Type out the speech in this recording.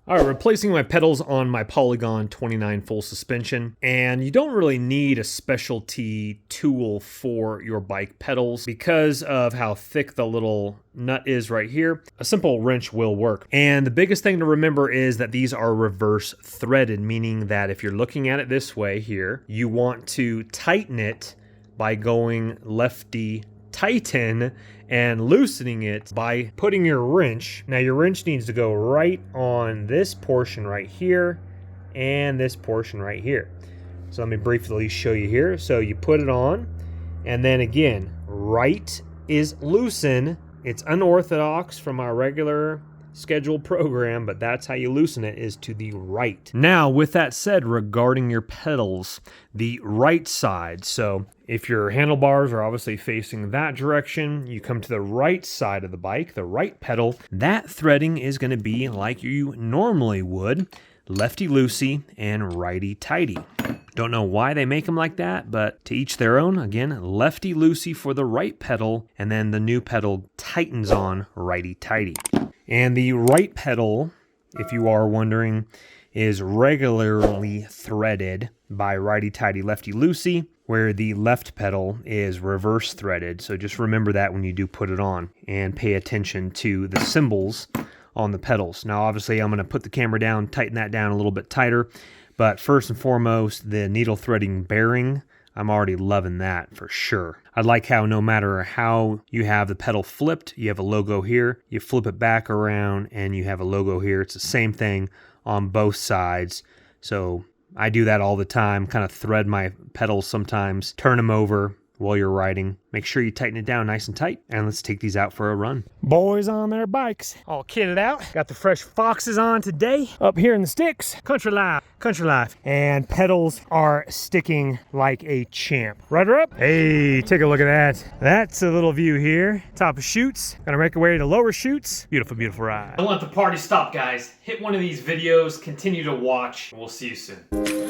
All right, replacing my pedals on my Polygon 29 full suspension. And you don't really need a specialty tool for your bike pedals because of how thick the little nut is right here. A simple wrench will work. And the biggest thing to remember is that these are reverse threaded, meaning that if you're looking at it this way here, you want to tighten it by going lefty tighten and loosening it by putting your wrench. Now your wrench needs to go right on this portion right here and this portion right here. So let me briefly show you here. So you put it on, and then again, right is loosen. It's unorthodox from our regular scheduled program, but that's how you loosen it, is to the right. Now, with that said, regarding your pedals, the right side. So if your handlebars are obviously facing that direction, you come to the right side of the bike, the right pedal, that threading is going to be like you normally would, lefty-loosey and righty-tighty. Don't know why they make them like that, but to each their own. Again, lefty-loosey for the right pedal, and then the new pedal tightens on righty-tighty. And the right pedal, if you are wondering, is regularly threaded by righty-tighty, lefty-loosey, where the left pedal is reverse threaded. So just remember that when you do put it on, and pay attention to the symbols on the pedals. Now, obviously, I'm going to put the camera down, tighten that down a little bit tighter. But first and foremost, the needle threading bearing, I'm already loving that for sure. I like how no matter how you have the pedal flipped, you have a logo here, you flip it back around and you have a logo here. It's the same thing on both sides. So I do that all the time, kind of thread my pedals sometimes, turn them over while you're riding. Make sure you tighten it down nice and tight, and let's take these out for a run. Boys on their bikes, all kitted out. Got the fresh Foxes on today. Up here in the sticks, country life. And pedals are sticking like a champ. Rider up. Hey, take a look at that. That's a little view here. Top of chutes. Gonna make our way to lower chutes. Beautiful, beautiful ride. Don't let the party stop, guys. Hit one of these videos, continue to watch, and we'll see you soon.